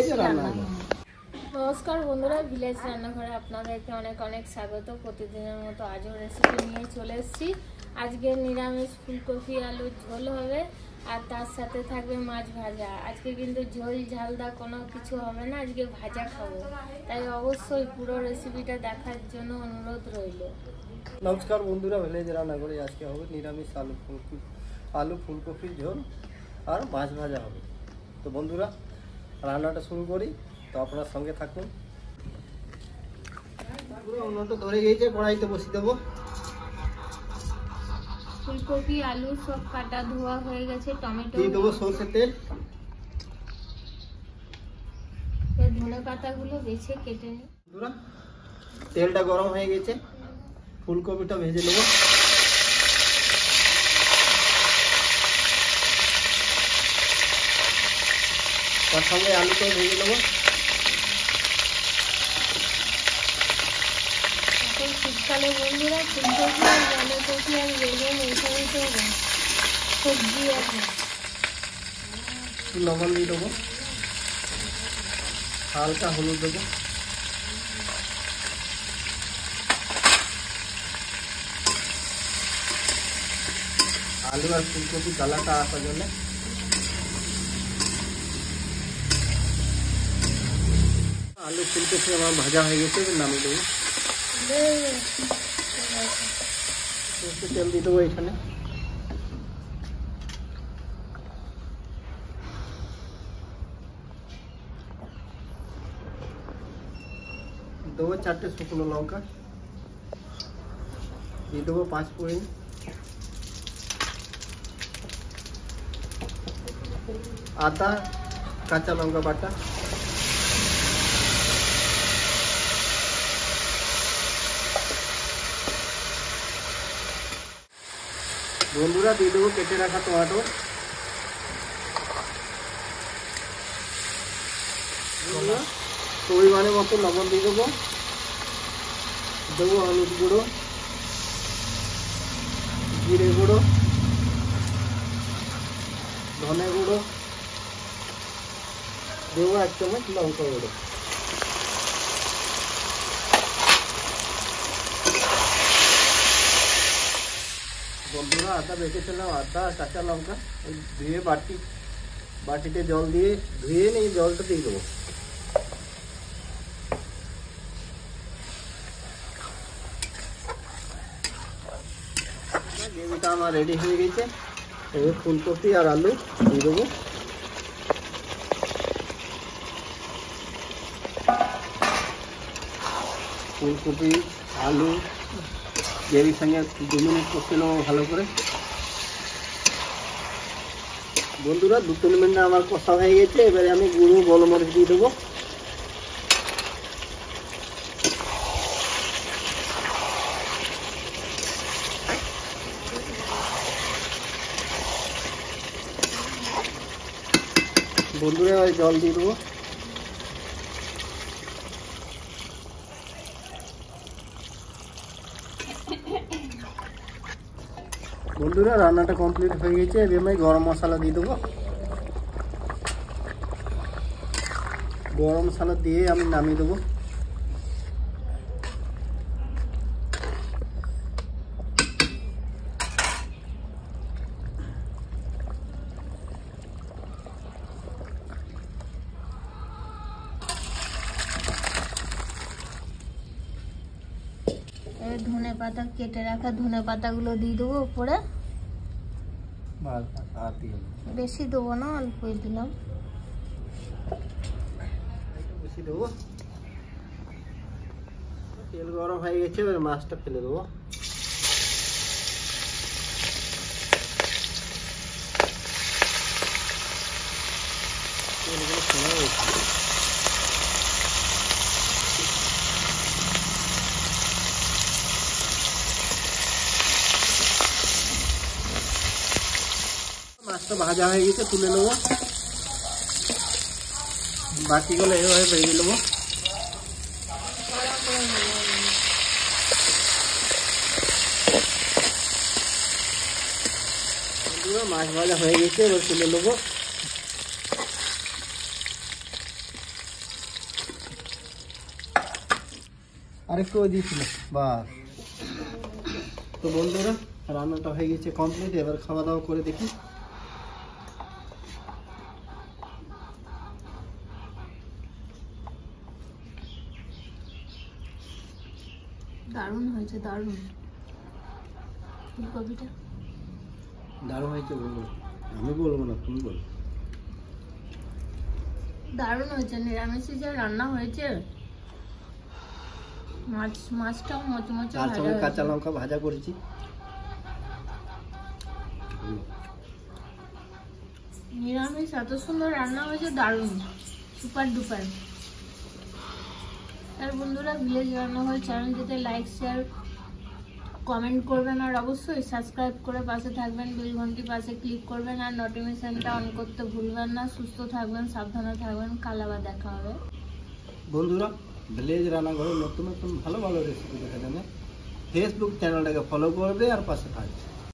Village রান্নাঘর। নমস্কার বন্ধুরা, ভিলেজ রান্নাঘরে আপনাদেরকে অনেক অনেক স্বাগত। প্রতিদিনের মতো আজও রেসিপি নিয়ে চলে এসেছি। আজকে নিরামিষ ফুলকপি আলুর ঝোল হবে, আর তার সাথে থাকবে মাছ ভাজা। আজকে কিন্তু ঝোল ঝালদা কোনো কিছু হবে না, আজকে ভাজা খাবো। তাই অবশ্যই পুরো রেসিপিটা দেখার জন্য অনুরোধ রইল। নমস্কার বন্ধুরা, ভিলেজ রান্নাঘরে আজকে হবে নিরামিষ আলু ফুলকপির ঝোল আর মাছ ভাজা হবে। তো বন্ধুরা, রান্নাটা শুরু করি। তো আপনার সঙ্গে থাকুন। পুরো উন্নত ধরে গিয়েছে, কড়াইতে বসিয়ে দেবো। ফুলকপি আলু সব কাটা ধোয়া হয়ে গেছে। টমেটো দিয়ে দেবো সরষের তেল। ধনে পাতাগুলো বেছে কেটে নিই। বন্ধুরা, তেলটা গরম হয়ে গেছে, ফুলকপিটা ভেজে নেব। তার সঙ্গে আলুটাও ভেজে নেব। এখন শীতকালে বন্ধুরা ফুলকপি আর বাঁধাকপি আর বেগুন এইসবই তো সবজি আছে। লবণ দিয়ে দেবো, হালকা হলুদ দেবো, আলু আর ফুলকপি কালারটা আসার জন্য। আলু ফুলকপি আমার ভাজা হয়ে গেছে, নামিয়ে দেবো। একটু তেল দিয়ে দেবো এখানে। দেবো 4টে শুকনো লঙ্কা, দিয়ে দেবো 5 ফোড়ন, আদা কাঁচা লঙ্কা বাটা, বন্ধুরা দিয়ে দেবো কেটে রাখা টমেটো, পরিমাণে মতো লবণ দিয়ে দেবো। দেবো হলুদ গুঁড়ো, জিরে গুঁড়ো, ধনে গুঁড়ো, দেবো 1 চামচ লঙ্কা গুঁড়ো। বন্ধুরা, আদা বেটেছিলাম, আদা কাঁচা লঙ্কা ধুয়ে বাটিতে জল দিয়ে ধুয়ে নিয়ে জলটা দিয়ে দেবো। গ্রেভিটা আমার রেডি হয়ে গেছে। এবার ফুলকপি আর আলু দিয়ে দেবো। ফুলকপি আলু গ্রেভির সঙ্গে 2 মিনিট কষে নেবো ভালো করে। বন্ধুরা, 2-3 মিনিট আমার কষা হয়ে গেছে। এবারে আমি গুঁড়ো গোলমরিচ দিয়ে দেবো। বন্ধুরা, এবার জল দিয়ে দেবো। বন্ধুরা, রান্নাটা কমপ্লিট হয়ে গেছে। এবার আমি গরম মশলা দিয়ে দেবো। গরম মশলা দিয়ে আমি নামিয়ে দেবো। ধনে পাতা কেটে রাখা ধনে পাতাগুলো দিয়ে দেবো উপরে। বেশি দেবো না, অল্পই দিলাম। বেশি দেবো। তেল গরম হয়ে গেছে, এবার মাছটা ফেলে দেবো। তেলগুলো ফেলে গেছে। মাছটা ভাজা হয়ে গেছে, তুলে নেবো। বাকিগুলো এভাবে ভেজে নেবো। মাছ ভাজা হয়ে গেছে, এবার তুলে নেবো। আরেকটু ওই দিয়েছিল বাস। তো বন্ধুরা রান্নাটা হয়ে গেছে কমপ্লিট, এবার খাওয়া দাওয়া করে দেখি। দারুণ হয়েছে, দারুণ। ফুলকপিটা দারুণ হয়েছে বলবো, আমি বলবো না, তুমি বলো। দারুণ হয়েছে, নিরামিষে যা রান্না হয়েছে। মাছটাও মচমচে তার ভাজা সঙ্গে কাঁচা হয়েছে। লঙ্কা ভাজা করেছি। নিরামিষ এত সুন্দর রান্না হয়েছে, দারুণ, সুপার ডুপার। আর বন্ধুরা, ভিলেজ রান্নাঘর চ্যানেলটিতে লাইক, শেয়ার, কমেন্ট করবেন আর অবশ্যই সাবস্ক্রাইব করে পাশে থাকবেন, বেল ঘন্টি পাশে ক্লিক করবেন আর নোটিফিকেশনটা অন করতে ভুলবেন না। সুস্থ থাকবেন, সাবধানে থাকবেন, কাল আবার দেখা হবে। বন্ধুরা ভিলেজ রান্নাঘরে নতুন নতুন ভালো ভালো রেসিপি দেখার জন্য ফেসবুক চ্যানেলটাকে ফলো করবে আর পাশে থাকবে।